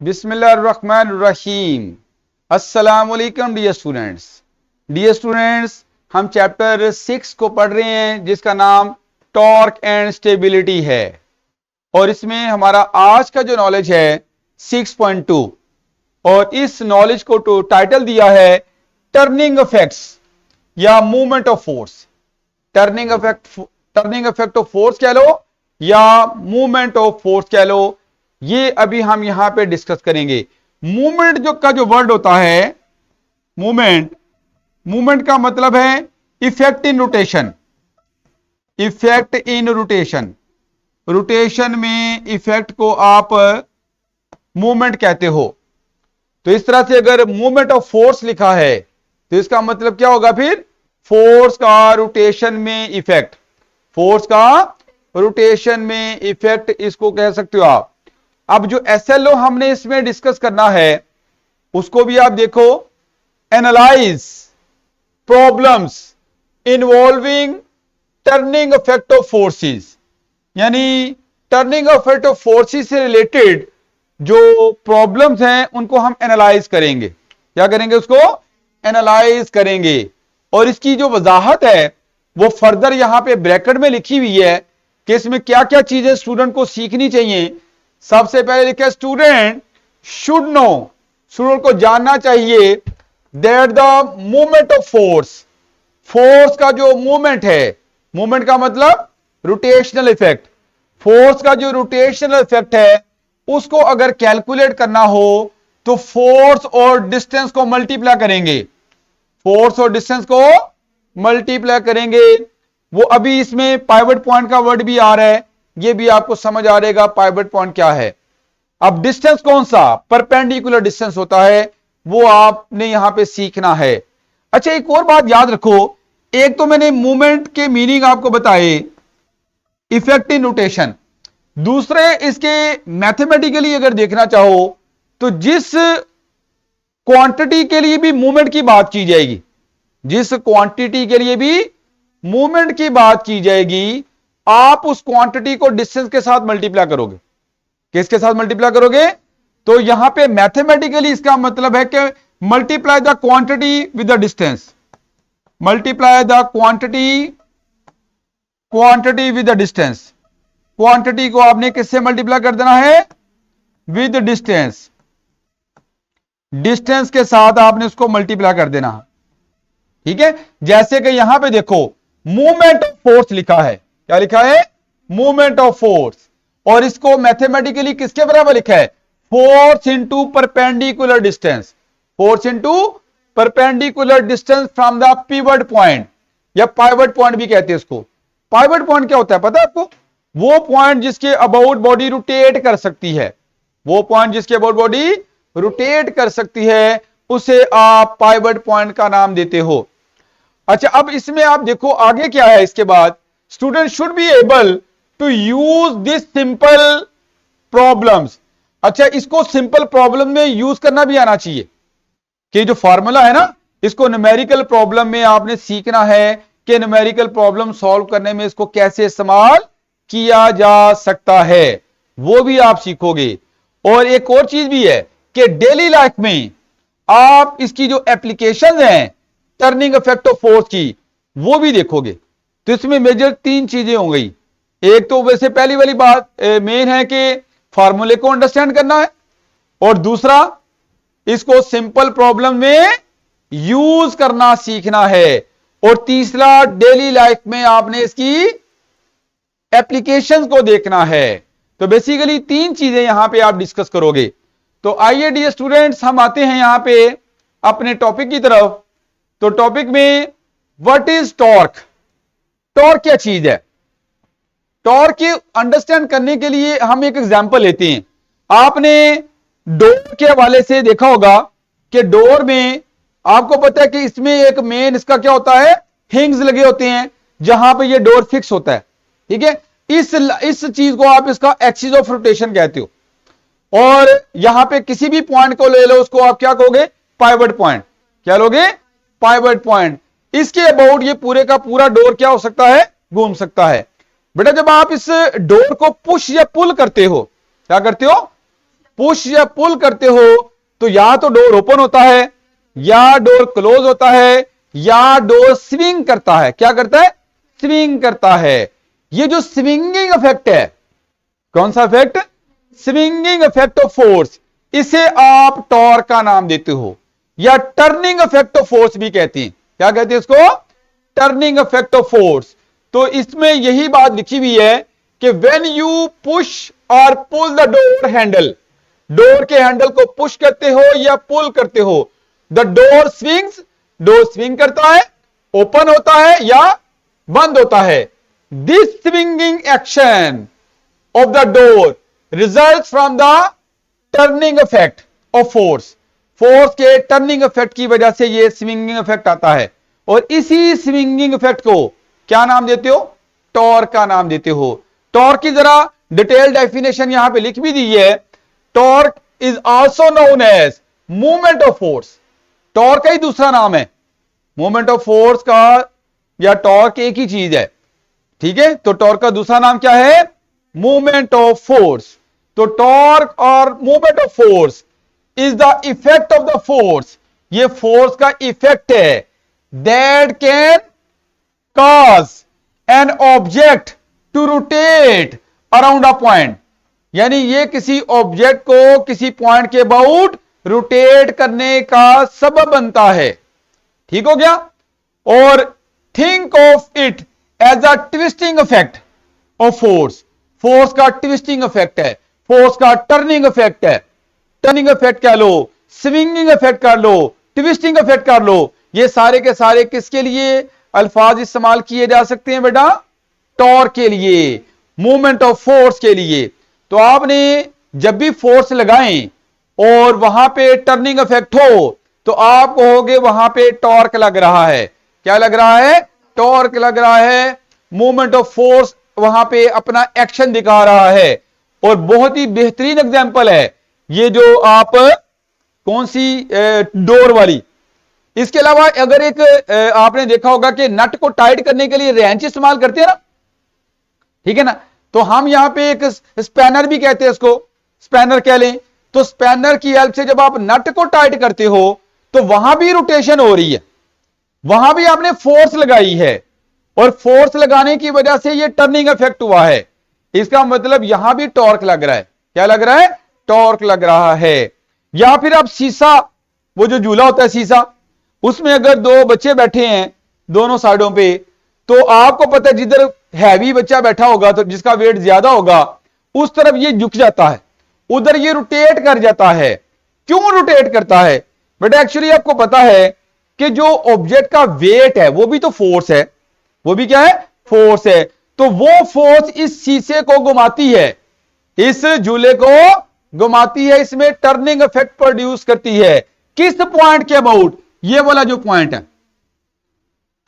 बिस्मिल्लाहिर्रहमानिर्रहीम। अस्सलाम वालेकुम डियर स्टूडेंट्स, हम चैप्टर 6 को पढ़ रहे हैं जिसका नाम टॉर्क एंड स्टेबिलिटी है। और इसमें हमारा आज का जो नॉलेज है 6.2, और इस नॉलेज को तो टाइटल दिया है टर्निंग इफेक्ट्स या movement of force. Turning effect of force कह लो या मूवमेंट ऑफ फोर्स कह लो, ये अभी हम यहां पे डिस्कस करेंगे। मूवमेंट जो वर्ड होता है, मूवमेंट का मतलब है इफेक्ट इन रोटेशन। रोटेशन में इफेक्ट को आप मूवमेंट कहते हो। तो इस तरह से अगर मूवमेंट ऑफ फोर्स लिखा है तो इसका मतलब क्या होगा फिर? फोर्स का रोटेशन में इफेक्ट। इसको कह सकते हो आप। अब जो SLO हमने इसमें डिस्कस करना है उसको भी आप देखो, analyse problems involving turning effect of forces, यानी टर्निंग इफेक्ट ऑफ फोर्सेस से रिलेटेड जो प्रॉब्लम्स हैं उनको हम एनालाइज करेंगे। क्या करेंगे? उसको एनालाइज करेंगे। और इसकी जो वजाहत है वो फर्दर यहां पे ब्रैकेट में लिखी हुई है कि इसमें क्या क्या चीजें स्टूडेंट को सीखनी चाहिए। सबसे पहले लिखा स्टूडेंट शुड नो, स्टूडेंट को जानना चाहिए that the movement of force का जो मूवमेंट है, मूवमेंट का मतलब रोटेशनल इफेक्ट। फोर्स का जो रोटेशनल इफेक्ट है उसको अगर कैलकुलेट करना हो तो फोर्स और डिस्टेंस को मल्टीप्लाई करेंगे। वो अभी इसमें पाइवट पॉइंट का वर्ड भी आ रहा है, ये भी आपको समझ आ रहेगा पाइवट पॉइंट क्या है। अब डिस्टेंस कौन सा? परपेंडिकुलर डिस्टेंस होता है, वो आपने यहां पे सीखना है। अच्छा, एक और बात याद रखो, एक तो मैंने मूवमेंट के मीनिंग आपको बताए, इफेक्ट इन रोटेशन। दूसरे इसके मैथमेटिकली अगर देखना चाहो तो जिस क्वांटिटी के लिए भी मूवमेंट की बात की जाएगी, आप उस क्वांटिटी को डिस्टेंस के साथ मल्टीप्लाई करोगे। किसके साथ मल्टीप्लाई करोगे? तो यहां पे मैथमेटिकली इसका मतलब है कि multiply the quantity with the distance. Quantity with the distance. Quantity को आपने किससे मल्टीप्लाई कर देना है? With distance. डिस्टेंस के साथ आपने उसको मल्टीप्लाई कर देना। ठीक है, जैसे कि यहां पे देखो मूवमेंट ऑफ फोर्स लिखा है। क्या लिखा है? Movement of force. और इसको मैथमेटिकली किसके बराबर लिखा है? Force into perpendicular distance from the pivot point, या पाइवट पॉइंट भी कहते हैं इसको। पाइवट पॉइंट क्या होता है पता है आपको? वो पॉइंट जिसके अबाउट बॉडी रोटेट कर सकती है, उसे आप पाइवट पॉइंट का नाम देते हो। अच्छा, अब इसमें आप देखो आगे क्या है। इसके बाद student should be able to use this simple problems. अच्छा, इसको सिंपल प्रॉब्लम में यूज करना भी आना चाहिए कि जो फॉर्मूला है ना, इसको न्यूमेरिकल प्रॉब्लम में आपने सीखना है कि न्यूमेरिकल प्रॉब्लम सॉल्व करने में इसको कैसे इस्तेमाल किया जा सकता है, वो भी आप सीखोगे। और एक और चीज भी है कि डेली लाइफ में आप इसकी जो एप्लीकेशन हैं टर्निंग इफेक्ट ऑफ फोर्स की, वो भी देखोगे। तो इसमें मेजर 3 चीजें हो गई। एक तो वैसे पहली वाली बात मेन है कि फॉर्मूले को अंडरस्टैंड करना है, और दूसरा इसको सिंपल प्रॉब्लम में यूज करना सीखना है, और तीसरा डेली लाइफ में आपने इसकी एप्लीकेशंस को देखना है। तो बेसिकली 3 चीजें यहां पे आप डिस्कस करोगे। तो आइए डियर स्टूडेंट्स, हम आते हैं यहां पे अपने टॉपिक की तरफ। तो टॉपिक में व्हाट इज टॉर्क? टॉर्क क्या चीज है? टॉर्क के अंडरस्टैंड करने के लिए हम एक एग्जांपल लेते हैं। आपने डोर के हवाले से देखा होगा कि डोर में आपको पता है कि इसमें एक मेन इसका क्या होता है? हिंग्स लगे होते हैं जहां पे ये डोर फिक्स होता है। ठीक है, इस चीज को आप इसका एक्सिस ऑफ रोटेशन कहते हो। और यहां पे किसी भी पॉइंट को ले लो, उसको आप क्या कहोगे? Pivot point. क्या लोगे? Pivot point. इसके अबाउट ये पूरे का पूरा डोर क्या हो सकता है? घूम सकता है। बेटा जब आप इस डोर को पुश या पुल करते हो, क्या करते हो? पुश या पुल करते हो तो या तो डोर ओपन होता है, या डोर क्लोज होता है, या डोर स्विंग करता है। क्या करता है? स्विंग करता है। ये जो स्विंगिंग इफेक्ट है, कौन सा effect? Swinging effect of force, इसे आप टॉर्क का नाम देते हो, या टर्निंग इफेक्ट ऑफ फोर्स भी कहते हैं। क्या कहते हैं इसको? Turning effect of force. तो इसमें यही बात लिखी हुई है कि व्हेन यू पुश और pull the door handle, door के हैंडल को पुश करते हो या पुल करते हो, the door swings, door swing करता है, ओपन होता है या बंद होता है। This swinging action of the door result from the turning effect of force, force के टर्निंग इफेक्ट की वजह से यह स्विंगिंग इफेक्ट आता है। और इसी स्विंगिंग इफेक्ट को क्या नाम देते हो? टॉर्क का नाम देते हो। टॉर्क की जरा डिटेल डेफिनेशन यहां पे लिख भी दी है। Torque is also known as movement of force. Torque का ही दूसरा नाम है। मूवमेंट ऑफ फोर्स का या टॉर्क एक ही चीज है, ठीक है? तो टॉर्क का दूसरा नाम क्या है? Movement of force. तो टॉर्क और movement of force is the effect of the force, ये फोर्स का इफेक्ट है, that can cause an object to rotate around a point. यानी ये किसी ऑब्जेक्ट को किसी पॉइंट के अबाउट रोटेट करने का सबब बनता है। ठीक हो गया? और think of it as a twisting effect of force. Force का ट्विस्टिंग इफेक्ट है, फोर्स का टर्निंग इफेक्ट है। टर्निंग इफेक्ट कह लो, स्विंगिंग इफेक्ट कर लो, ट्विस्टिंग इफेक्ट कर लो। ये सारे के सारे किसके लिए अल्फाज इस्तेमाल किए जा सकते हैं बेटा? टॉर्क के लिए, मूवमेंट ऑफ फोर्स के लिए। तो आपने जब भी फोर्स लगाएं और वहां पे टर्निंग इफेक्ट हो तो आप कहोगे वहां पे टॉर्क लग रहा है। क्या लग रहा है? टॉर्क लग रहा है। मूवमेंट ऑफ फोर्स वहां पे अपना एक्शन दिखा रहा है। और बहुत ही बेहतरीन एग्जांपल है ये जो आप कौन सी डोर वाली। इसके अलावा अगर एक आपने देखा होगा कि नट को टाइट करने के लिए रेंच इस्तेमाल करते हैं ना, ठीक है ना? तो हम यहां पे एक स्पैनर भी कहते हैं, उसको स्पैनर कह लें। तो स्पैनर की हेल्प से जब आप नट को टाइट करते हो तो वहां भी रोटेशन हो रही है, वहां भी आपने फोर्स लगाई है, और फोर्स लगाने की वजह से ये टर्निंग इफेक्ट हुआ है। इसका मतलब यहां भी टॉर्क लग रहा है। क्या लग रहा है? टॉर्क लग रहा है। या फिर आप शीशा, वो जो झूला होता है शीशा, उसमें अगर दो बच्चे बैठे हैं दोनों साइडों पे, तो आपको पता है जिधर हैवी बच्चा बैठा होगा तो जिसका वेट ज्यादा होगा उस तरफ ये झुक जाता है, उधर ये रोटेट कर जाता है। क्यों रोटेट करता है बेटा? एक्चुअली आपको पता है कि जो ऑब्जेक्ट का वेट है वो भी तो फोर्स है। वो भी क्या है? फोर्स है। तो वो फोर्स इस शीशे को घुमाती है, इस झूले को घुमाती है, इसमें टर्निंग इफेक्ट प्रोड्यूस करती है। किस पॉइंट के अबाउट? ये वाला जो पॉइंट है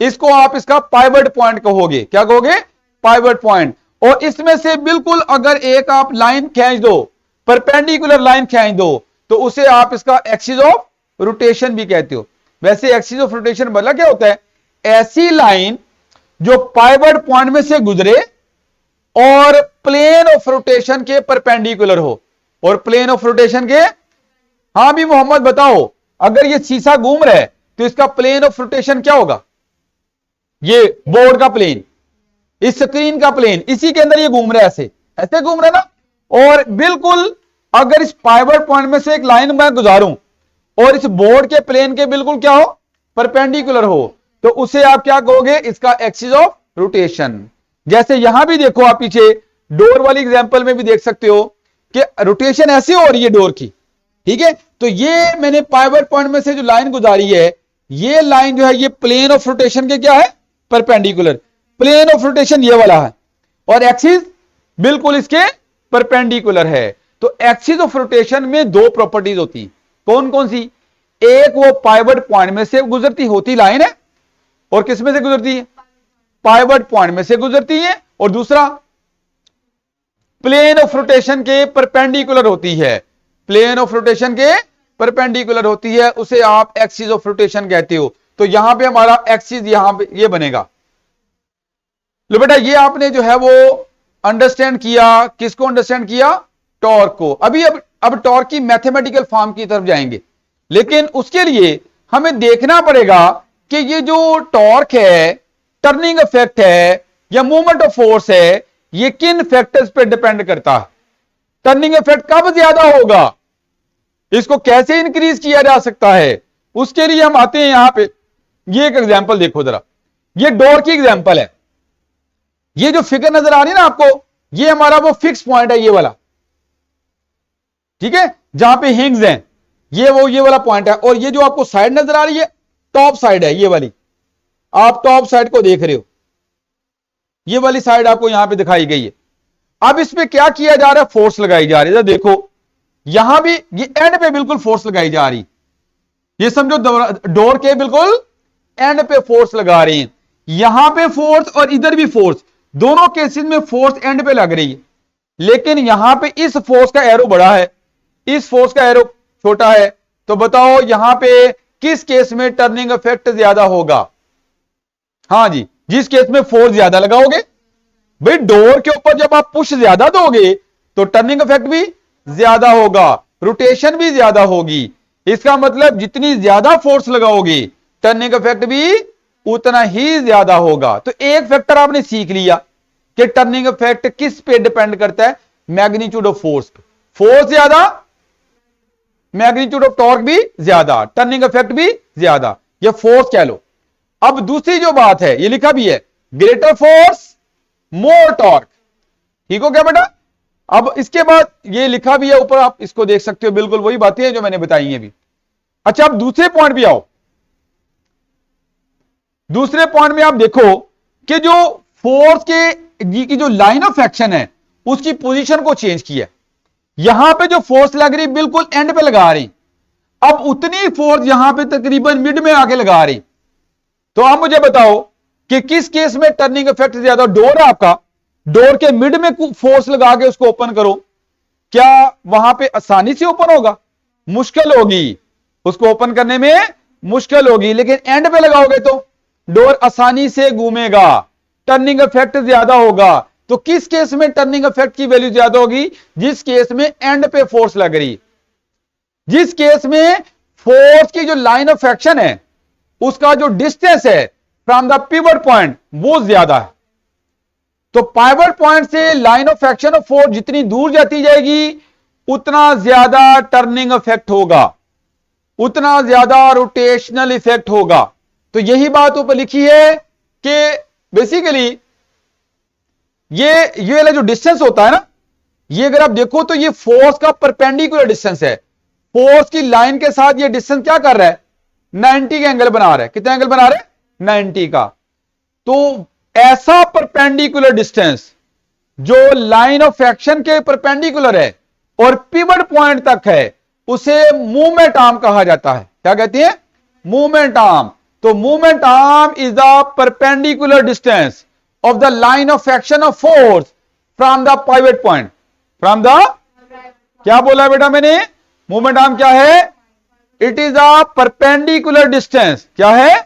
इसको आप इसका पाइवट पॉइंट कहोगे। क्या कहोगे? Pivot point. और इसमें से बिल्कुल अगर एक आप लाइन खींच दो, परपेंडिकुलर लाइन खींच दो, तो उसे आप इसका एक्सिस ऑफ रोटेशन भी कहते हो। वैसे एक्सिस ऑफ रोटेशन मतलब क्या होता है? ऐसी लाइन जो पाइवट पॉइंट में से गुजरे और प्लेन ऑफ रोटेशन के परपेंडिकुलर हो। और प्लेन ऑफ रोटेशन के, हां भी मोहम्मद बताओ, अगर ये शीशा घूम रहा है तो इसका प्लेन ऑफ रोटेशन क्या होगा? ये बोर्ड का प्लेन, इस स्क्रीन का प्लेन, इसी के अंदर ये घूम रहा है, ऐसे ऐसे घूम रहा है ना। और बिल्कुल अगर इस पाइवट पॉइंट में से एक लाइन मैं गुजारूं और इस बोर्ड के प्लेन के बिल्कुल क्या हो? परपेंडिकुलर हो, तो उसे आप क्या कहोगे? इसका एक्सिस ऑफ रोटेशन। जैसे यहां भी देखो, आप पीछे डोर वाली एग्जांपल में भी देख सकते हो कि रोटेशन ऐसे हो रही है डोर की, ठीक है? तो ये मैंने पाइवट पॉइंट में से जो लाइन गुजारी है, ये लाइन जो है ये प्लेन ऑफ रोटेशन के क्या है? परपेंडिकुलर। प्लेन ऑफ रोटेशन ये वाला है और एक्सिस बिल्कुल इसके परपेंडिकुलर है। तो एक्सिस ऑफ रोटेशन में दो प्रॉपर्टीज होती, कौन कौन सी? एक वो पाइवट पॉइंट में से गुजरती होती लाइन है, और किस में से गुजरती है? पाइवट पॉइंट में से गुजरती है। और दूसरा प्लेन ऑफ रोटेशन के परपेंडिकुलर होती है। प्लेन ऑफ रोटेशन के परपेंडिकुलर होती है, उसे आप एक्सिस ऑफ रोटेशन कहते हो। तो यहां पे हमारा एक्सिस यहां पे ये बनेगा। लो बेटा, ये आपने जो है वो अंडरस्टैंड किया। किसको अंडरस्टैंड किया? टॉर्क को। अब अब टॉर्क की मैथमेटिकल फॉर्म की तरफ जाएंगे, लेकिन उसके लिए हमें देखना पड़ेगा कि ये जो टॉर्क है, टर्निंग इफेक्ट है या मूवमेंट ऑफ फोर्स है, ये किन फैक्टर्स पे डिपेंड करता है। टर्निंग इफेक्ट कब ज्यादा होगा, इसको कैसे इंक्रीज किया जा सकता है, उसके लिए हम आते हैं यहां पे। ये एक एग्जांपल देखो जरा, ये डोर की एग्जांपल है। ये जो फिगर नजर आ रही है ना आपको, ये हमारा वो फिक्स पॉइंट है, ये वाला, ठीक है, जहां पे हिंग्स हैं, ये वाला पॉइंट है। और ये जो आपको साइड नजर आ रही है, टॉप साइड है ये वाली, आप टॉप साइड को देख रहे हो, ये वाली साइड आपको यहां पे दिखाई गई है। अब इसमें क्या किया जा रहा है, फोर्स लगाई जा रही है। देखो यहां भी ये एंड पे बिल्कुल फोर्स लगाई जा रही, ये समझो डोर के बिल्कुल एंड पे फोर्स लगा रहे हैं। यहां पे फोर्स और इधर भी फोर्स, दोनों केसेस में फोर्स एंड पे लग रही है। लेकिन यहां पे इस फोर्स का एरो बड़ा है, इस फोर्स का एरो छोटा है। तो बताओ यहां पे किस केस में टर्निंग इफेक्ट ज्यादा होगा। हां जी, जिस केस में फोर्स ज्यादा लगाओगे, भाई डोर के ऊपर जब आप पुश ज्यादा दोगे तो टर्निंग इफेक्ट भी ज्यादा होगा, रोटेशन भी ज्यादा होगी। इसका मतलब जितनी ज्यादा फोर्स लगाओगे टर्निंग इफेक्ट भी उतना ही ज्यादा होगा। तो एक फैक्टर आपने सीख लिया कि टर्निंग इफेक्ट किस पे डिपेंड करता है, मैग्नीट्यूड ऑफ फोर्स। फोर्स ज्यादा, मैग्नीट्यूड ऑफ टॉर्क भी ज्यादा, टर्निंग इफेक्ट भी ज्यादा, ये फोर्स कह लो। अब दूसरी जो बात है, ये लिखा भी है, ग्रेटर फोर्स मोर टॉर्क, ठीक हो क्या बेटा। अब इसके बाद ये लिखा भी है ऊपर, आप इसको देख सकते हो, बिल्कुल वही बातें हैं जो मैंने बताई हैं अभी। अच्छा, अब दूसरे पॉइंट भी आओ। दूसरे पॉइंट में आप देखो कि जो फोर्स की जो लाइन ऑफ एक्शन है, उसकी पोजीशन को चेंज किया। यहां पे जो फोर्स लग रही बिल्कुल एंड पे लगा रही, अब उतनी फोर्स यहां पे तकरीबन मिड में आके लगा रही। तो आप मुझे बताओ कि किस केस में टर्निंग इफेक्ट ज्यादा। डोर है आपका, डोर के मिड में फोर्स लगा के उसको ओपन करो, क्या वहां पे आसानी से ओपन होगा? मुश्किल होगी, उसको ओपन करने में मुश्किल होगी। लेकिन एंड पे लगाओगे तो डोर आसानी से घूमेगा, टर्निंग इफेक्ट ज्यादा होगा। तो किस केस में टर्निंग इफेक्ट की वैल्यू ज्यादा होगी? जिस केस में एंड पे फोर्स लग रही, जिस केस में फोर्स की जो लाइन ऑफ एक्शन है, उसका जो डिस्टेंस है फ्रॉम द पिवट पॉइंट वो ज्यादा है। तो पिवट पॉइंट से line of action of force जितनी दूर जाती जाएगी, उतना ज्यादा टर्निंग इफेक्ट होगा, उतना ज्यादा रोटेशनल इफेक्ट होगा। तो यही बात ऊपर लिखी है कि बेसिकली ये वाला जो डिस्टेंस होता है ना, ये अगर आप देखो तो ये फोर्स का परपेंडिकुलर डिस्टेंस है। फोर्स की लाइन के साथ ये डिस्टेंस क्या कर रहा है? 90 का एंगल बना रहा है। कितना एंगल बना रहा है? 90 का। तो ऐसा परपेंडिकुलर डिस्टेंस जो लाइन ऑफ एक्शन के परपेंडिकुलर है और पिवट पॉइंट तक है, उसे मूवमेंट आर्म कहा जाता है। क्या कहते हैं? Movement arm. तो movement arm is the perpendicular distance of the line of action of force from the pivot point, from the, क्या बोला बेटा मैंने? मूवमेंट आर्म क्या है? It is a perpendicular distance. क्या है?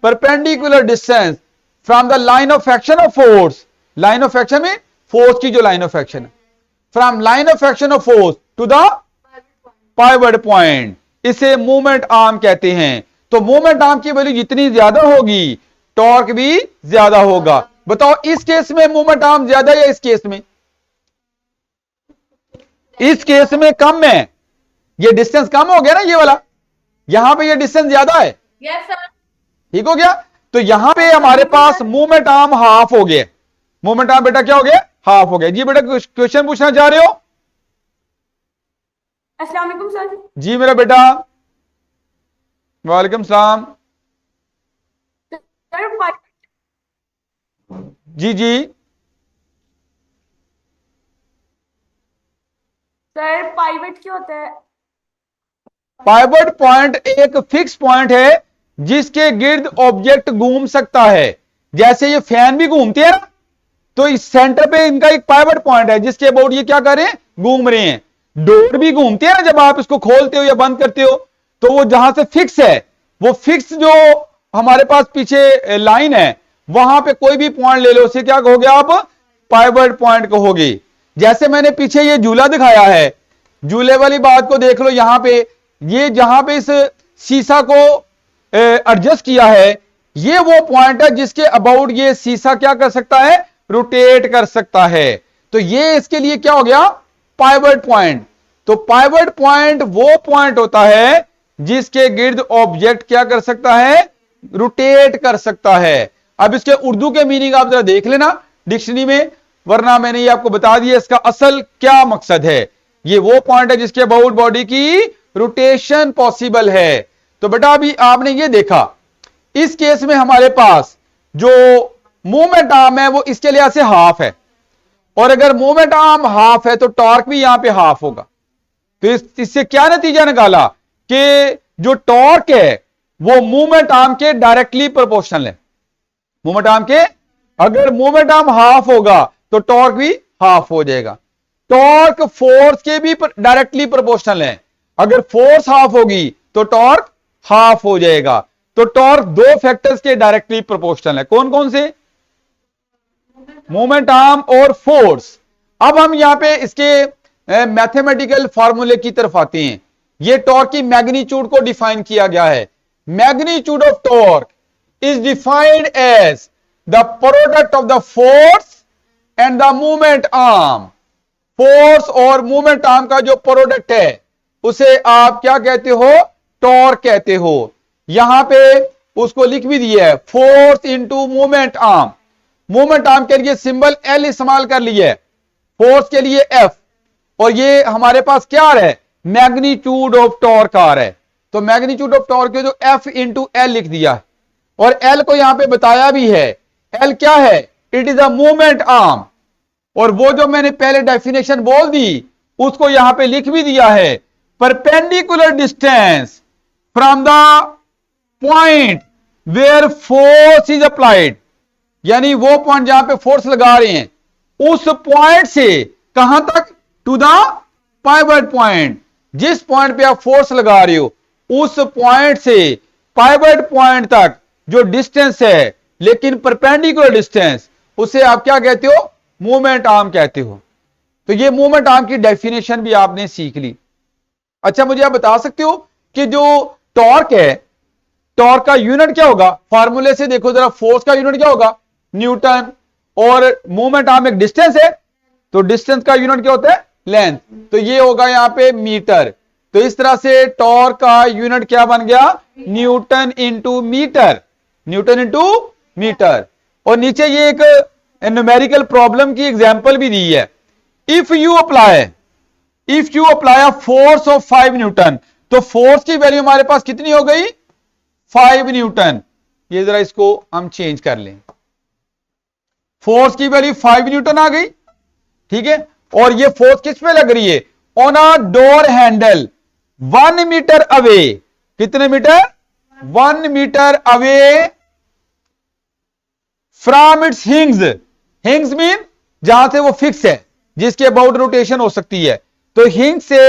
Perpendicular distance from the line of action of force. Line of action में force की जो लाइन ऑफ एक्शन है, from line of action of force to the pivot point, इसे movement arm कहते हैं। तो मूवमेंट आर्म की वैल्यू जितनी ज्यादा होगी, टॉर्क भी ज्यादा होगा। बताओ इस केस में मूवमेंट आर्म ज्यादा या इस केस में? इस केस में कम है। ये डिस्टेंस कम हो गया ना, ये वाला, यहां पे ये डिस्टेंस ज्यादा है। Yes sir. ठीक हो गया। तो यहां पे हमारे पास मूवमेंट आर्म हाफ हो गया। मूवमेंट आर्म बेटा क्या हो गया? हाफ हो गया। जी बेटा क्वेश्चन पूछना चाह रहे हो? अस्सलाम वालेकुम सर। जी मेरा बेटा, वालेकुम सलाम। सर जी जी सर पाइवट क्या होता है? पाइवट पॉइंट एक फिक्स पॉइंट है जिसके गिर्द ऑब्जेक्ट घूम सकता है। जैसे ये फैन भी घूमते हैं ना, तो इस सेंटर पे इनका एक पाइवट पॉइंट है जिसके अबाउट ये क्या कर रहे हैं? घूम रहे हैं। डोर भी घूमती है ना, जब आप इसको खोलते हो या बंद करते हो, तो वो जहां से फिक्स है, वो फिक्स जो हमारे पास पीछे लाइन है, वहां पे कोई भी पॉइंट ले लो, उसे क्या कहोगे आप? पाइवट पॉइंट कहोगे। जैसे मैंने पीछे ये झूला दिखाया है, झूले वाली बात को देख लो यहां पे, ये जहां पे इस शीशा को एडजस्ट किया है, ये वो पॉइंट है जिसके अबाउट ये शीशा क्या कर सकता है, रोटेट कर सकता है। तो ये इसके लिए क्या हो गया, पाइवट पॉइंट। तो पाइवट पॉइंट वो पॉइंट होता है जिसके गिर्द ऑब्जेक्ट क्या कर सकता है, रोटेट कर सकता है। अब इसके उर्दू के मीनिंग आप जरा देख लेना डिक्शनरी में, वरना मैंने ये आपको बता दिया इसका असल क्या मकसद है। ये वो पॉइंट है जिसके अबाउट बॉडी की रोटेशन पॉसिबल है। तो बेटा अभी आपने ये देखा, इस केस में हमारे पास जो मूवमेंट आर्म है वो इसके लिहाज से हाफ है, और अगर मूवमेंट आर्म हाफ है तो टॉर्क भी यहां पे हाफ होगा। तो इससे क्या नतीजा निकाला कि जो टॉर्क है वो मूवमेंट आर्म के डायरेक्टली प्रोपोर्शनल है। मूवमेंट आर्म के, अगर मूवमेंट आर्म हाफ होगा तो टॉर्क भी हाफ हो जाएगा। टॉर्क फोर्स के भी डायरेक्टली प्रोपोर्शनल है, अगर फोर्स हाफ होगी तो टॉर्क हाफ हो जाएगा। तो टॉर्क दो फैक्टर्स के डायरेक्टली प्रोपोर्शनल है, कौन कौन से, मोमेंट आर्म और फोर्स। अब हम यहां पे इसके मैथमेटिकल फार्मूले की तरफ आते हैं। ये टॉर्क की मैग्नीट्यूड को डिफाइन किया गया है। Magnitude of torque is defined as the product of the force and the movement arm. Force और मूवमेंट आर्म का जो प्रोडक्ट है उसे आप क्या कहते हो, टॉर्क कहते हो। यहां पे उसको लिख भी दिया है, force into movement arm. Movement arm के लिए सिंबल एल इस्तेमाल कर लिया है, फोर्स के लिए एफ, और ये हमारे पास क्या आ रहा है, मैग्नीट्यूड ऑफ टॉर्क आ रहा है। तो मैग्नीट्यूड ऑफ टॉर्क के जो एफ इंटू एल लिख दिया है, और एल को यहां पे बताया भी है। एल क्या है, it is a movement arm, और वो जो मैंने पहले डेफिनेशन बोल दी उसको यहां पे लिख भी दिया है, perpendicular distance from the point where force is applied. यानी वो पॉइंट जहां पे फोर्स लगा रहे हैं उस पॉइंट से कहां तक, टू द पाइवट पॉइंट। जिस पॉइंट पे आप फोर्स लगा रहे हो उस पॉइंट से पाइवट पॉइंट तक जो डिस्टेंस है, लेकिन परपेंडिकुलर डिस्टेंस, उसे आप क्या कहते हो, मूवमेंट आर्म कहते हो। तो ये मूवमेंट आर्म की डेफिनेशन भी आपने सीख ली। अच्छा मुझे आप बता सकते हो कि जो टॉर्क है, टॉर्क का यूनिट क्या होगा, फार्मूले से देखो जरा, फोर्स का यूनिट क्या होगा, न्यूटन, और मूवमेंट आर्म एक डिस्टेंस है, तो डिस्टेंस का यूनिट क्या होता है, लेंथ, तो ये होगा यहां पे मीटर। तो इस तरह से टॉर्क का यूनिट क्या बन गया, newton into metre, newton into metre. और नीचे ये एक न्यूमेरिकल प्रॉब्लम की एग्जांपल भी दी है। If you apply a force of 5 Newton, तो फोर्स की वैल्यू हमारे पास कितनी हो गई, 5 न्यूटन। ये जरा इसको हम चेंज कर लें, फोर्स की वैल्यू 5 न्यूटन आ गई, ठीक है। और ये फोर्स किस पे लग रही है, on a door handle 1 metre away. कितने metre, 1 metre away from its hinges. Hinges mean जहां से वो फिक्स है, जिसके अबाउट रोटेशन हो सकती है। तो हिंग से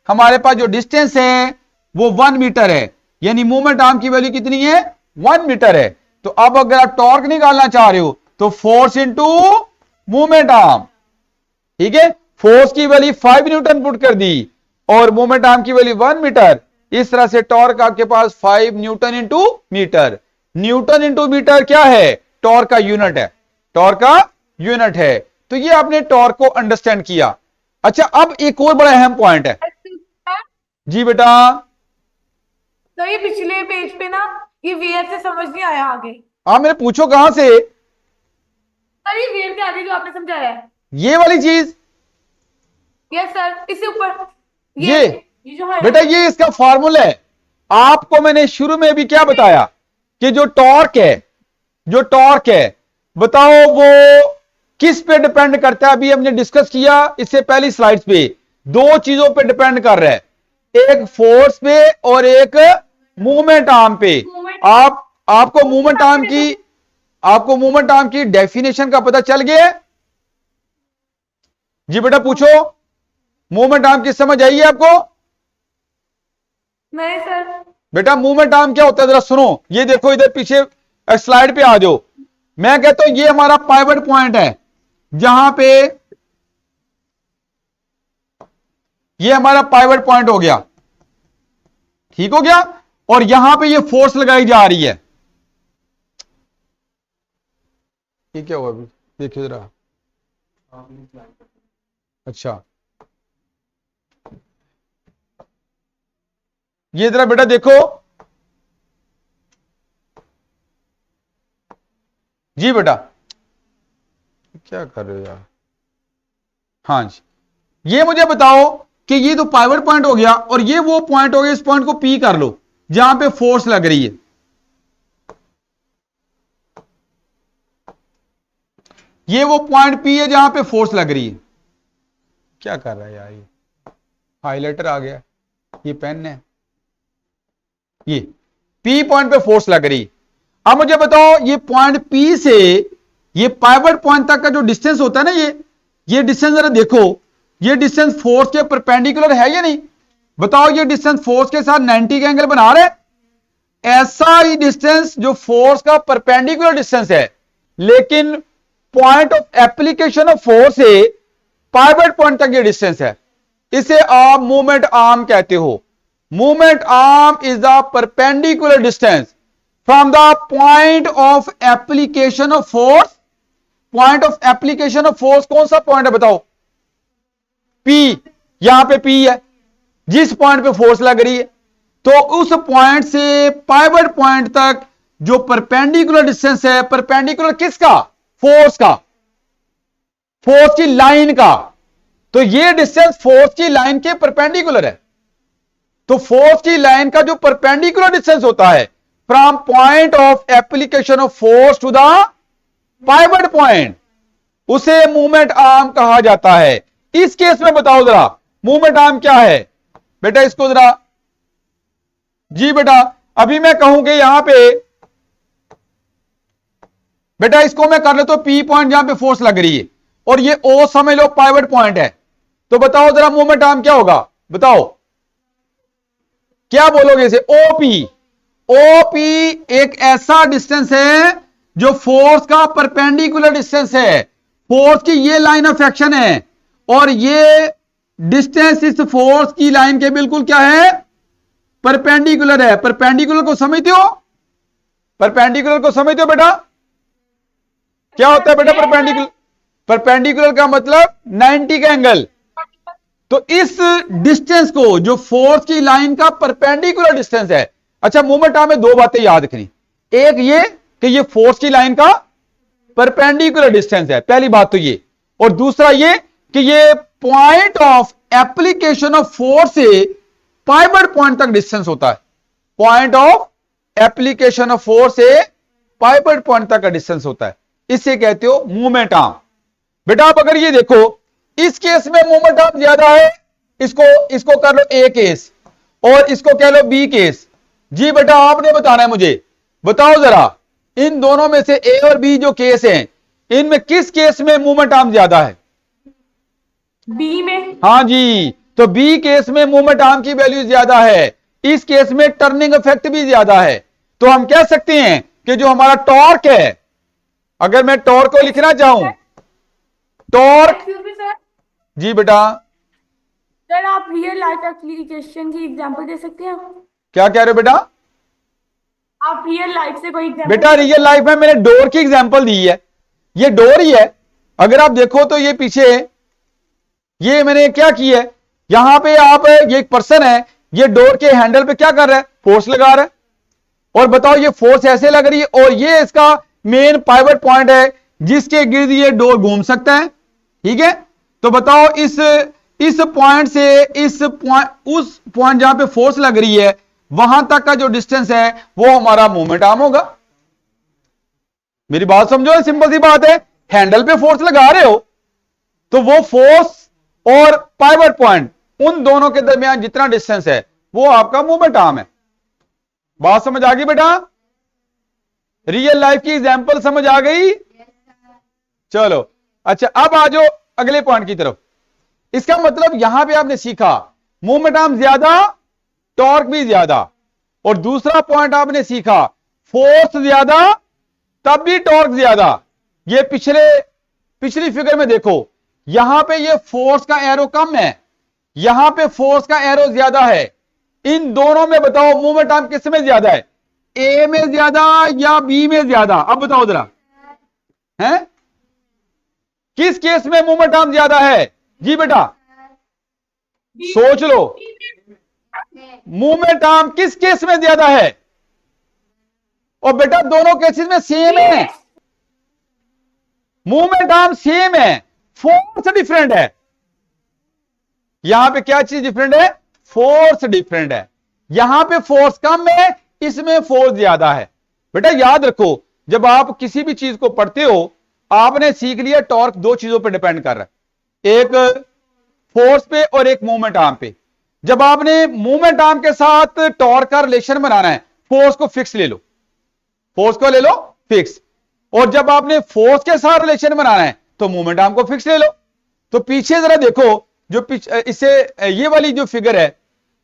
हमारे पास जो डिस्टेंस है वो 1 मीटर है, यानी मूवमेंट आर्म की वैल्यू कितनी है, 1 मीटर है। तो अब अगर आप टॉर्क निकालना चाह रहे हो तो फोर्स इंटू मूवमेंट आर्म, ठीक है। फोर्स की वैल्यू 5 न्यूटन पुट कर दी और मूवमेंट आर्म की वैल्यू 1 मीटर। इस तरह से टॉर्क आपके पास 5 newton into metre. Newton into metre क्या है, टॉर्क का यूनिट है, टॉर्क का यूनिट है। तो ये आपने टॉर्क को अंडरस्टैंड किया। अच्छा अब एक और बड़ा अहम पॉइंट है जी बेटा। तो ये पिछले पेज पे ना ये वेयर से समझ नहीं आया आगे। हाँ मैंने पूछो कहां से, सर ये वेयर के आगे जो आपने समझाया है, ये वाली चीज, यस सर, इससे ऊपर ये जो है बेटा, ये इसका फॉर्मूला है। आपको मैंने शुरू में भी क्या बताया कि जो टॉर्क है बताओ वो किस पे डिपेंड करता है। अभी हमने डिस्कस किया इससे पहली स्लाइड्स पे, दो चीजों पे डिपेंड कर रहा है, एक फोर्स पे और एक मूवमेंट आर्म पे। आपको मूवमेंट आर्म की डेफिनेशन का पता चल गया है जी बेटा, पूछो मूवमेंट आर्म की समझ आई है आपको? नहीं सर। बेटा मूवमेंट आर्म क्या होता है जरा सुनो, ये देखो इधर पीछे स्लाइड पे आ जाओ। मैं कहता हूं ये हमारा पाइवट पॉइंट है, जहां पे ये हमारा पाइवट पॉइंट हो गया, ठीक हो गया, और यहां पे ये फोर्स लगाई जा रही है। ये क्या हुआ अभी, देखिए जरा। अच्छा, ये जरा बेटा देखो जी बेटा, क्या कर रहे हो यार। हाँ जी, ये मुझे बताओ कि ये तो पाइवट पॉइंट हो गया और ये वो पॉइंट हो गया, इस पॉइंट को पी कर लो जहां पे फोर्स लग रही है। ये वो पॉइंट पी है जहां पे फोर्स लग रही है। क्या कर रहा है यार, ये हाइलाइटर आ गया, ये पेन है, ये पी पॉइंट पे फोर्स लग रही। अब मुझे बताओ ये पॉइंट पी से ये पाइवट पॉइंट तक का जो डिस्टेंस होता है ना, ये डिस्टेंस जरा देखो, ये डिस्टेंस फोर्स के परपेंडिकुलर है या नहीं? बताओ ये डिस्टेंस फोर्स के साथ 90 का एंगल बना रहे हैं। ऐसा ही डिस्टेंस जो फोर्स का परपेंडिकुलर डिस्टेंस है, लेकिन point of application of force से पाइवट पॉइंट तक ये डिस्टेंस है, इसे आप मूवमेंट आर्म कहते हो। Movement arm is the perpendicular distance from the point of application of force. Point of application of force कौन सा पॉइंट है बताओ? पी, यहां पे पी है, जिस पॉइंट पे फोर्स लग रही है, तो उस पॉइंट से पाइवट पॉइंट तक जो परपेंडिकुलर डिस्टेंस है, परपेंडिकुलर किसका? फोर्स का, फोर्स की लाइन का। तो ये डिस्टेंस फोर्स की लाइन के परपेंडिकुलर है। तो फोर्स की लाइन का जो परपेंडिकुलर डिस्टेंस होता है from point of application of force to the pivot point, उसे मूवमेंट आर्म कहा जाता है। इस केस में बताओ जरा मूवमेंट आर्म क्या है बेटा, इसको जरा। जी बेटा, अभी मैं कहूं कि यहां पे बेटा इसको मैं कर लेता हूं पी पॉइंट जहां पे फोर्स लग रही है, और ये ओ समझ लो पाइवट पॉइंट है, तो बताओ जरा मूवमेंट आर्म क्या होगा? बताओ क्या बोलोगे इसे? ओपी। ओपी एक ऐसा डिस्टेंस है जो फोर्स का परपेंडिकुलर डिस्टेंस है, फोर्स की ये लाइन ऑफ एक्शन है, और ये डिस्टेंस इस फोर्स की लाइन के बिल्कुल क्या है? परपेंडिकुलर है। परपेंडिकुलर को समझते हो? परपेंडिकुलर को समझते हो बेटा? क्या होता है बेटा परपेंडिकुलर? परपेंडिकुलर का मतलब 90 का एंगल। तो इस डिस्टेंस को जो फोर्स की लाइन का परपेंडिकुलर डिस्टेंस है। अच्छा, मूवमेंट आर्म में दो बातें याद रखनी, एक ये कि ये फोर्स की लाइन का परपेंडिकुलर डिस्टेंस है, पहली बात तो ये, और दूसरा ये कि ये point of application of force से पाइवट पॉइंट तक डिस्टेंस होता है। Point of application of force से पाइवट पॉइंट तक का डिस्टेंस होता है, इसे कहते हो मूवमेंट आर्म। बेटा आप अगर ये देखो, इस केस में मूवमेंट आर्म ज्यादा है, इसको कर लो ए केस और इसको कह लो बी केस। जी बेटा आपने बताना है मुझे, बताओ जरा इन दोनों में से ए और बी जो केस हैं, इनमें किस केस में मूवमेंट आर्म ज्यादा है? बी में। हाँ जी, तो बी केस में मूवमेंट आर्म की वैल्यू ज्यादा है, इस केस में टर्निंग इफेक्ट भी ज्यादा है। तो हम कह सकते हैं कि जो हमारा टॉर्क है, अगर मैं टॉर्क को लिखना चाहूं, टॉर्क। एक्सक्यूज मी सर, जी बेटा, सर आप रियल लाइफ एप्लीकेशन की एग्जांपल दे सकते हैं? क्या कह रहे हो बेटा? आप रियल लाइफ से कोई एग्जांपल? बेटा रियल लाइफ में मैंने डोर की एग्जांपल दी है, ये डोर ही है। अगर आप देखो तो ये पीछे ये मैंने क्या की है, यहां पे आप ये एक पर्सन है, ये डोर के हैंडल पे क्या कर रहा है? फोर्स लगा रहा है। और बताओ ये फोर्स ऐसे लग रही है, और ये इसका मेन पाइवट पॉइंट है जिसके गिर्द ये डोर घूम सकता है, ठीक है? तो बताओ इस पॉइंट से उस पॉइंट जहां पे फोर्स लग रही है वहां तक का जो डिस्टेंस है वो हमारा मूवमेंट आर्म होगा। मेरी बात समझो, सिंपल सी बात है, हैंडल पे फोर्स लगा रहे हो तो वो फोर्स और पाइवट पॉइंट, उन दोनों के दरमियान जितना डिस्टेंस है वो आपका मूवमेंट आर्म है। बात समझ आ गई बेटा? रियल लाइफ की एग्जांपल समझ आ गई? चलो अच्छा, अब आ जाओ अगले पॉइंट की तरफ। इसका मतलब यहां पे आपने सीखा मूवमेंट आर्म ज्यादा, टॉर्क भी ज्यादा, और दूसरा पॉइंट आपने सीखा फोर्स ज्यादा तब भी टॉर्क ज्यादा। ये पिछली फिगर में देखो, यहां पे ये फोर्स का एरो कम है, यहां पे फोर्स का एरो ज्यादा है। इन दोनों में बताओ मूवमेंट आर्म किस में ज्यादा है, ए में ज्यादा या बी में ज्यादा? अब बताओ जरा, है किस केस में मूवमेंट आर्म ज्यादा है? जी बेटा सोच लो, मूवमेंट आर्म किस केस में ज्यादा है? और बेटा दोनों केसेस में सेम है, मूवमेंट आर्म सेम है, फोर्स डिफरेंट है। यहां पे क्या चीज डिफरेंट है? फोर्स डिफरेंट है। यहां पे फोर्स कम है, इसमें फोर्स ज्यादा है। बेटा याद रखो, जब आप किसी भी चीज को पढ़ते हो, आपने सीख लिया टॉर्क दो चीजों पर डिपेंड कर रहा है, एक फोर्स पे और एक मूवमेंट आर्म पे। जब आपने मूवमेंट आर्म के साथ टॉर्क का रिलेशन बनाना है, फोर्स को फिक्स ले लो, फोर्स को ले लो फिक्स। और जब आपने फोर्स के साथ रिलेशन बनाना है तो मूवमेंट आर्म को फिक्स ले लो। तो पीछे जरा देखो, जो इसे ये वाली जो फिगर है,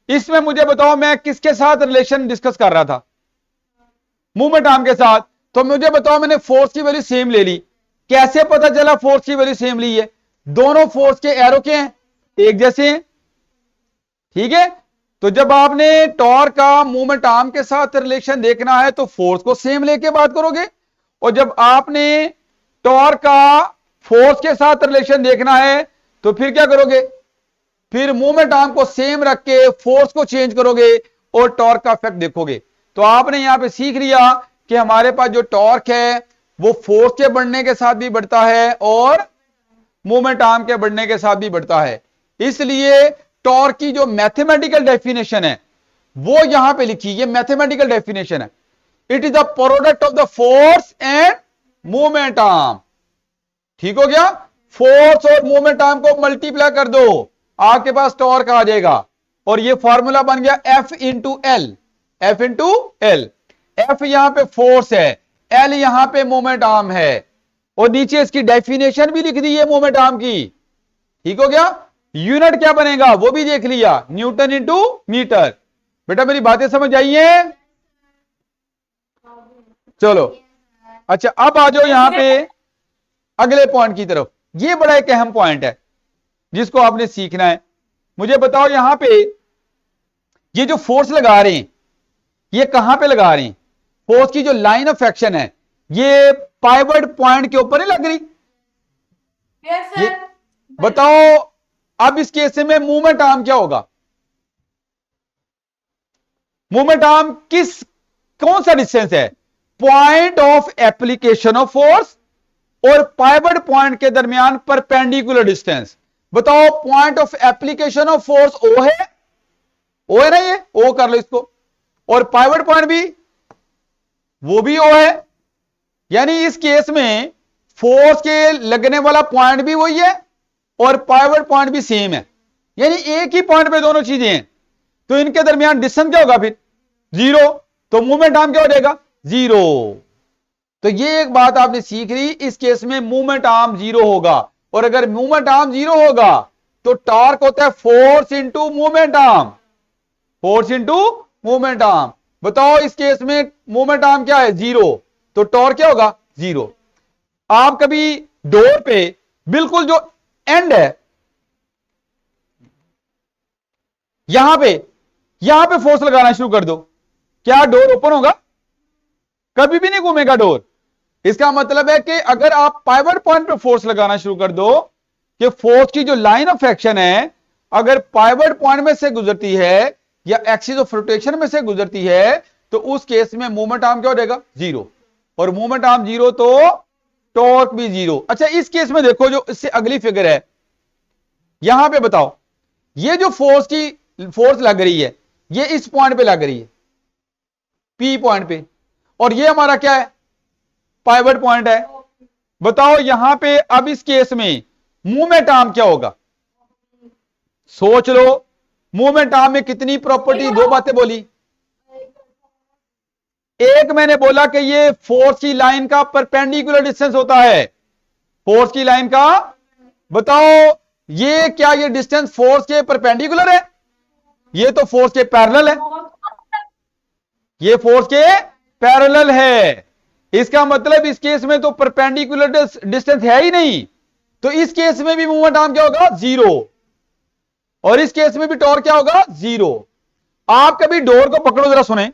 इसमें मुझे बताओ मैं किसके साथ रिलेशन डिस्कस कर रहा था? मूवमेंट आर्म के साथ। तो मुझे बताओ मैंने फोर्स की वैल्यू सेम ले ली, कैसे पता चला फोर्स की वैल्यू सेम ली है? दोनों फोर्स के एरो के हैं, एक जैसे हैं, ठीक है। तो जब आपने टॉर्क का मूवमेंट आर्म के साथ रिलेशन देखना है तो फोर्स को सेम लेके बात करोगे, और जब आपने टॉर्क का फोर्स के साथ रिलेशन देखना है तो फिर क्या करोगे? फिर मूवमेंट आर्म को सेम रख के फोर्स को चेंज करोगे और टॉर्क का इफेक्ट देखोगे। तो आपने यहां पे सीख लिया कि हमारे पास जो टॉर्क है वो फोर्स के बढ़ने के साथ भी बढ़ता है और मूवमेंट आर्म के बढ़ने के साथ भी बढ़ता है। इसलिए टॉर्क की जो मैथमेटिकल डेफिनेशन है वो यहां पे लिखी, ये मैथमेटिकल डेफिनेशन है, it is the product of the force and movement arm. ठीक हो गया? फोर्स और मूवमेंट आर्म को मल्टीप्लाई कर दो, आपके पास टॉर्क आ जाएगा। और ये फॉर्मूला बन गया F into L, F into L. F यहां पे फोर्स है, L यहां पे मूवमेंट आर्म है, और नीचे इसकी डेफिनेशन भी लिख दी है मूवमेंट आर्म की। ठीक हो गया? यूनिट क्या बनेगा वो भी देख लिया, न्यूटन इंटू मीटर। बेटा मेरी बातें समझ आई हैं? चलो अच्छा, अब आ जाओ यहां पे अगले पॉइंट की तरफ। ये बड़ा एक अहम पॉइंट है जिसको आपने सीखना है। मुझे बताओ यहां पे ये जो फोर्स लगा रहे हैं ये कहां पे लगा रहे हैं? फोर्स की जो लाइन ऑफ एक्शन है ये पाइवट पॉइंट के ऊपर नहीं लग रही? यस ये सर। बताओ अब इस केस में मूवमेंट आर्म क्या होगा? मूवमेंट आर्म कौन सा डिस्टेंस है? Point of application of force और पाइवट पॉइंट के दरमियान परपेंडिकुलर डिस्टेंस। बताओ point of application of force O है, ओ है ना, ये ओ कर लो इसको, और पाइवट पॉइंट भी वो भी ओ है। यानी इस केस में फोर्स के लगने वाला पॉइंट भी वही है और पाइवट पॉइंट भी सेम है, यानी एक ही पॉइंट पे दोनों चीजें हैं। तो इनके दरमियान डिस्टेंस क्या होगा फिर? जीरो। तो मूवमेंट आर्म क्या हो जाएगा? जीरो। तो ये एक बात आपने सीख ली, इस केस में मूवमेंट आर्म जीरो होगा। और अगर मूवमेंट आर्म जीरो होगा तो टॉर्क होता है force into movement arm, force into movement arm. बताओ इस केस में मूवमेंट आर्म क्या है? जीरो, तो टॉर्क क्या होगा? जीरो। आप कभी डोर पे बिल्कुल जो एंड है यहां पे फोर्स लगाना शुरू कर दो, क्या डोर ओपन होगा? कभी भी नहीं घूमेगा डोर। इसका मतलब है कि अगर आप पाइवट पॉइंट पे फोर्स लगाना शुरू कर दो, कि फोर्स की जो लाइन ऑफ एक्शन है अगर पाइवट पॉइंट में से गुजरती है या एक्सिस ऑफ रोटेशन में से गुजरती है, तो उस केस में मूवमेंट आर्म क्या हो जाएगा? जीरो। और मूवमेंट आर्म जीरो तो टॉर्क भी जीरो। अच्छा इस केस में देखो, जो इससे अगली फिगर है यहां पे बताओ, ये जो फोर्स लग रही है ये इस पॉइंट पे लग रही है, पी पॉइंट पे, और ये हमारा क्या है? पाइवट पॉइंट है। बताओ यहां पे अब इस केस में मूवमेंट आर्म क्या होगा? सोच लो, मूवमेंट आर्म में कितनी प्रॉपर्टी? दो बातें बोली। एक मैंने बोला कि ये फोर्स की लाइन का परपेंडिकुलर डिस्टेंस होता है, फोर्स की लाइन का। बताओ ये क्या ये डिस्टेंस फोर्स के परपेंडिकुलर है? ये तो फोर्स के पैरेलल है, ये फोर्स के पैरेलल है। इसका मतलब इस केस में तो परपेंडिकुलर डिस्टेंस है ही नहीं, तो इस केस में भी मूवमेंट आर्म क्या होगा? जीरो। और इस केस में भी टॉर्क क्या होगा, 0। आप कभी डोर को पकड़ो, जरा सुने,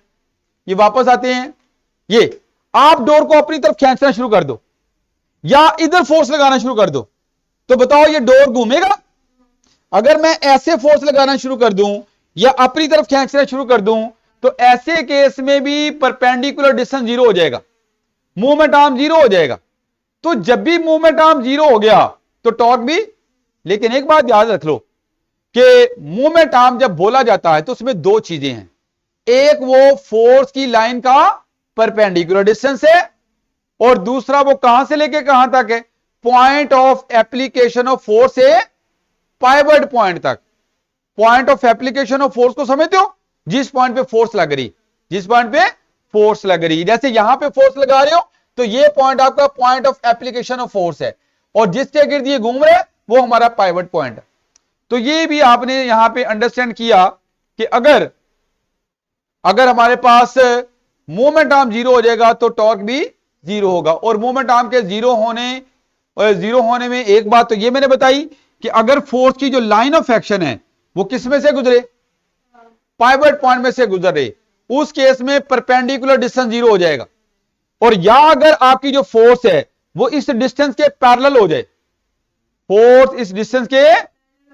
ये वापस आते हैं, ये आप डोर को अपनी तरफ खींचना शुरू कर दो या इधर फोर्स लगाना शुरू कर दो, तो बताओ ये डोर घूमेगा? अगर मैं ऐसे फोर्स लगाना शुरू कर दूं या अपनी तरफ खींचना शुरू कर दूं, तो ऐसे केस में भी परपेंडिकुलर डिस्टेंस 0 हो जाएगा, मूवमेंट आर्म 0 हो जाएगा। तो जब भी मूवमेंट आर्म 0 हो गया तो टॉर्क भी। लेकिन एक बात याद रख लो कि मूवमेंट आर्म जब बोला जाता है तो उसमें दो चीजें हैं, एक वो फोर्स की लाइन का परपेंडिकुलर डिस्टेंस है, और दूसरा वो कहां से लेके कहां तक है, point of application of force से पाइवट पॉइंट तक। Point of application of force को समझते हो, जिस पॉइंट पे फोर्स लग रही, जिस पॉइंट पे फोर्स लग रही, जैसे यहां पे फोर्स लगा रहे हो तो ये पॉइंट आपका point of application of force है, और जिसके गिर्द ये घूम रहे वो हमारा पाइवट पॉइंट है। तो ये भी आपने यहां पे अंडरस्टैंड किया कि अगर हमारे पास मूवमेंट आर्म 0 हो जाएगा तो टॉर्क भी 0 होगा। और मूवमेंट आर्म के 0 होने में एक बात तो ये मैंने बताई कि अगर फोर्स की जो लाइन ऑफ एक्शन है वो किस में से गुजरे, पाइवट पॉइंट में से गुजर रहे, उस केस में परपेंडिकुलर डिस्टेंस 0 हो जाएगा। और या अगर आपकी जो फोर्स है वो इस डिस्टेंस के पैरेलल हो जाए, फोर्स इस डिस्टेंस के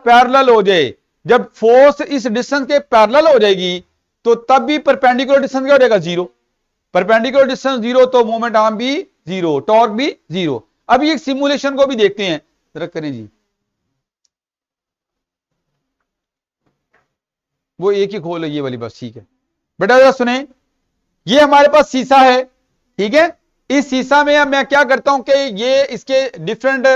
पैरेलल हो जाए, जब फोर्स इस डिस्टेंस के पैरेलल हो जाएगी तो तब भी परपेंडिकुलर डिस्टेंस क्या हो जाएगा, 0। परपेंडिकुलर डिस्टेंस 0 तो मोमेंट आर्म भी 0, टॉर्क भी 0। अभी एक सिमुलेशन को भी देखते हैं, जरा करें जी, वो एक ही खोल है ये वाली, बस ठीक है बेटा। जरा सुने, ये हमारे पास शीशा है, ठीक है। इस शीशा में अब मैं क्या करता हूं कि ये इसके डिफरेंट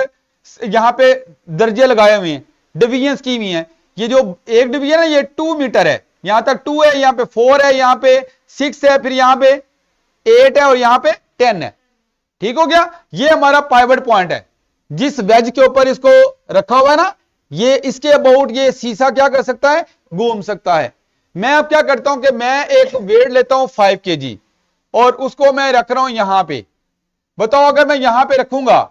यहां पे दर्जे लगाए हुए हैं, डिवीजन की हुई है। ये जो एक डिवीजन है ये 2 मीटर है, यहां तक 2 है, यहां पे 4 है, यहां पे 6 है, फिर यहां पे 8 है और यहां पे 10 है। ठीक हो गया। ये हमारा पाइवट पॉइंट है, जिस वेज के ऊपर इसको रखा हुआ है ना, ये इसके अबाउट ये शीशा क्या कर सकता है, घूम सकता है। मैं अब क्या करता हूं कि मैं एक वेट लेता हूं 5 kg और उसको मैं रख रहा हूं यहां पे। बताओ अगर मैं यहां पे रखूंगा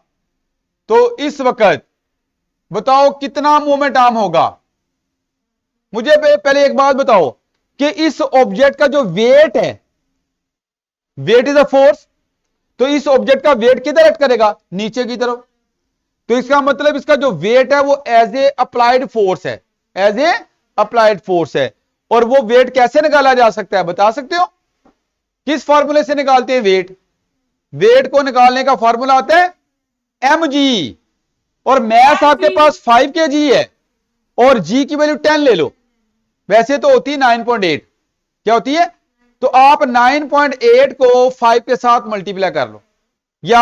तो इस वक्त बताओ कितना मूवमेंट आर्म होगा। मुझे पहले एक बात बताओ कि इस ऑब्जेक्ट का जो वेट है, वेट इज अ फोर्स, तो इस ऑब्जेक्ट का वेट किधर एक्ट करेगा, नीचे की तरफ। तो इसका मतलब इसका जो वेट है वो एज ए अप्लाइड फोर्स है, एज ए अप्लाइड फोर्स है। और वो वेट कैसे निकाला जा सकता है, बता सकते हो? किस फॉर्मूले से निकालते हैं वेट? वेट को निकालने का फॉर्मूला आता है mg, और मैथ आपके पास 5 kg है और g की वैल्यू 10 ले लो। वैसे तो होती है 9.8, क्या होती है? तो आप 9.8 को 5 के साथ मल्टीप्लाई कर लो, या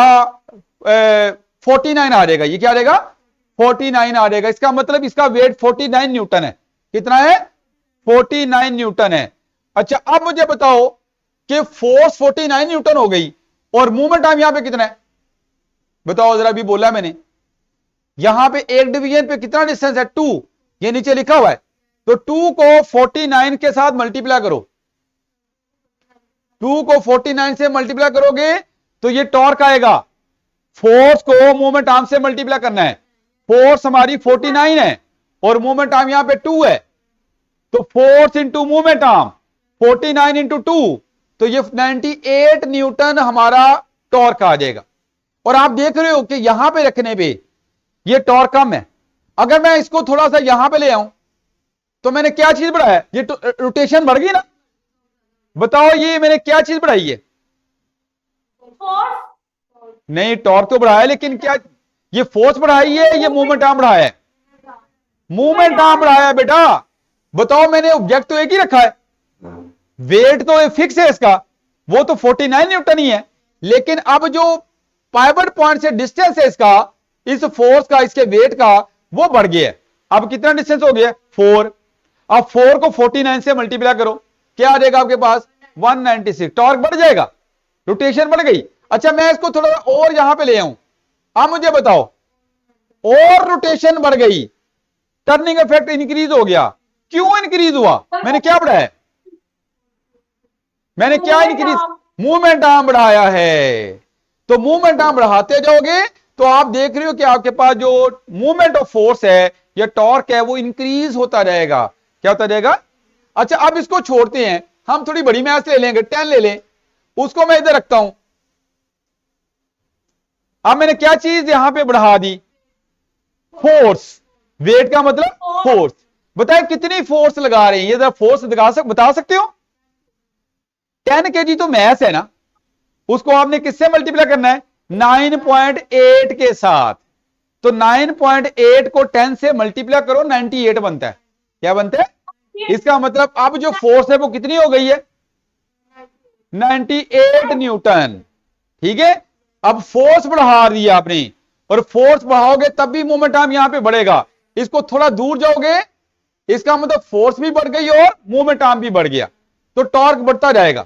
49 आ जाएगा। ये क्या आ जाएगा, 49 आ जाएगा। इसका मतलब इसका वेट 49 न्यूटन है। कितना है, 49 न्यूटन है। अच्छा अब मुझे बताओ कि फोर्स 49 न्यूटन हो गई और मूवमेंट आर्म यहां पे कितना है, बताओ जरा। अभी बोला मैंने यहां पे एक डिवीजन पे कितना डिस्टेंस है, 2, ये नीचे लिखा हुआ है। तो 2 को 49 के साथ मल्टीप्लाई करो, 2 को 49 से मल्टीप्लाई करोगे तो ये टॉर्क आएगा। फोर्स को मूवमेंट आर्म से मल्टीप्लाई करना है। फोर्स हमारी 49 है और मूवमेंट आर्म यहां पे 2 है, तो force into movement arm 49 into 2, तो ये 98 न्यूटन हमारा टॉर्क आ जाएगा। और आप देख रहे हो कि यहां पे रखने पे ये टॉर्क कम है। अगर मैं इसको थोड़ा सा यहां पे ले आऊं तो मैंने क्या चीज बढ़ाया, ये रोटेशन बढ़ गई ना। बताओ ये मैंने क्या चीज बढ़ाई है? नहीं, टॉर्क तो बढ़ाया, लेकिन क्या ये फोर्स बढ़ाई है, ये मूवमेंट आर्म बढ़ाया है? मूवमेंट आर्म बढ़ाया है बेटा। बताओ, मैंने ऑब्जेक्ट तो एक ही रखा है, वेट तो फिक्स है इसका, वो तो 49 न्यूटन ही है। लेकिन अब जो पाइवट पॉइंट से डिस्टेंस है इसका, इस फोर्स का, इसके वेट का, वो बढ़ गया है। अब कितना डिस्टेंस हो गया, 4। अब 4 को 49 से मल्टीप्लाई करो, क्या आ जाएगा आपके पास, 196। टॉर्क बढ़ जाएगा, रोटेशन बढ़ गई। अच्छा मैं इसको थोड़ा और यहां पे ले आऊं। अब मुझे बताओ, और रोटेशन बढ़ गई, टर्निंग इफेक्ट इंक्रीज हो गया। क्यों इंक्रीज हुआ, मैंने क्या बढ़ाया, मैंने क्या इंक्रीज, मूवमेंट आर्म बढ़ाया है। तो मूवमेंट आर्म बढ़ाते जाओगे तो आप देख रहे हो कि आपके पास जो मूवमेंट ऑफ फोर्स है या टॉर्क है वो इंक्रीज होता रहेगा। क्या होता रहेगा? अच्छा, अब इसको छोड़ते हैं, हम थोड़ी बड़ी मैथ ले लेंगे, 10 ले लें, उसको मैं इधर रखता हूं। अब मैंने क्या चीज यहां पे बढ़ा दी? फोर्स। वेट का मतलब फोर्स। बताए कितनी फोर्स लगा रहे हैं? ये जरा फोर्स बता सकते हो? 10 kg तो मैस है ना, उसको आपने किससे मल्टीप्लाई करना है? 9.8 के साथ। तो 9.8 को 10 से मल्टीप्लाई करो, 98 बनता है। क्या बनता है? इसका मतलब अब जो फोर्स है वो कितनी हो गई है? 98 न्यूटन। ठीक है, अब फोर्स बढ़ा दिया आपने, और फोर्स बढ़ाओगे तब भी मोमेंट आर्म यहां पे बढ़ेगा। इसको थोड़ा दूर जाओगे, इसका मतलब फोर्स भी बढ़ गई और मोमेंट आर्म भी बढ़ गया, तो टॉर्क बढ़ता जाएगा।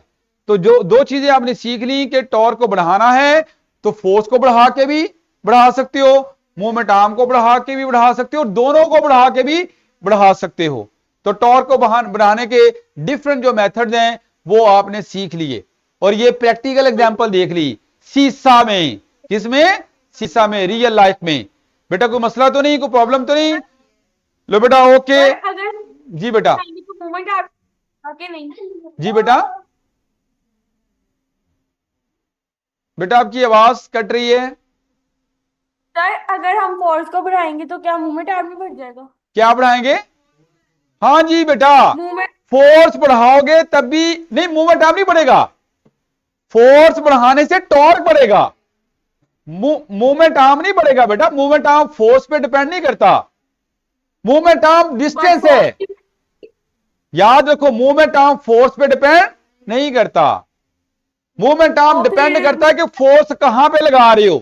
तो जो दो चीजें आपने सीख ली कि टॉर्क को बढ़ाना है तो फोर्स को बढ़ा के भी बढ़ा सकते हो, मोमेंट आर्म को बढ़ा के भी बढ़ा सकते हो, दोनों को बढ़ा के भी बढ़ा सकते हो। तो टॉर्क को बढ़ाने के डिफरेंट जो मेथड्स हैं वो आपने सीख लिए, और ये प्रैक्टिकल एग्जांपल देख ली सीसा में। किसमें? सीसा में, रियल लाइफ में। बेटा कोई मसला तो नहीं, कोई प्रॉब्लम तो नहीं? लो बेटा, ओके। सर अगर जी बेटा। मूवमेंट आगे नहीं। जी बेटा, बेटा आपकी आवाज कट रही है। सर अगर हम फोर्स को बढ़ाएंगे तो क्या मूवमेंट आर्म भी बढ़ जाएगा? क्या बढ़ाएंगे? हाँ जी बेटा, मूवमेंट। फोर्स बढ़ाओगे तब भी नहीं, मूवमेंट आर्म नहीं बढ़ेगा। फोर्स बढ़ाने से टॉर्क बढ़ेगा, मूवमेंट आर्म नहीं बढ़ेगा बेटा। मूवमेंट आर्म फोर्स पे डिपेंड नहीं करता, मूवमेंट आर्म डिस्टेंस है। याद रखो, मूवमेंट आर्म फोर्स पे डिपेंड नहीं करता, मूवमेंट आर्म डिपेंड करता है कि फोर्स कहां पे लगा रहे हो।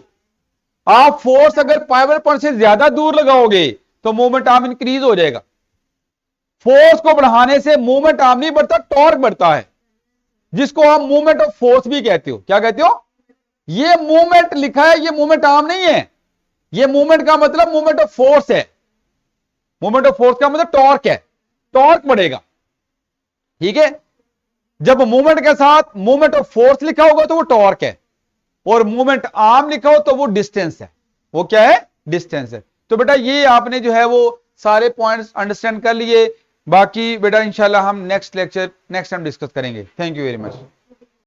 आप फोर्स अगर पाइवट पॉइंट से ज्यादा दूर लगाओगे तो मूवमेंट आर्म इंक्रीज हो जाएगा। फोर्स को बढ़ाने से मूवमेंट आर्म नहीं बढ़ता, टॉर्क बढ़ता है, जिसको आप मूवमेंट ऑफ फोर्स भी कहते हो। क्या कहते हो? ये मूवमेंट लिखा है, ये मूवमेंट आर्म नहीं है, ये मूवमेंट का मतलब मूवमेंट ऑफ फोर्स है। मूवमेंट ऑफ फोर्स का मतलब टॉर्क है, टॉर्क बढ़ेगा। ठीक है, जब मूवमेंट के साथ मूवमेंट ऑफ फोर्स लिखा होगा तो वो टॉर्क है, और मूवमेंट आर्म लिखा हो तो वो डिस्टेंस है। वो क्या है? डिस्टेंस है। तो बेटा ये आपने जो है वो सारे पॉइंट्स अंडरस्टैंड कर लिए। बाकी बेटा इंशाल्लाह हम next lecture next time discuss करेंगे। Thank you very much.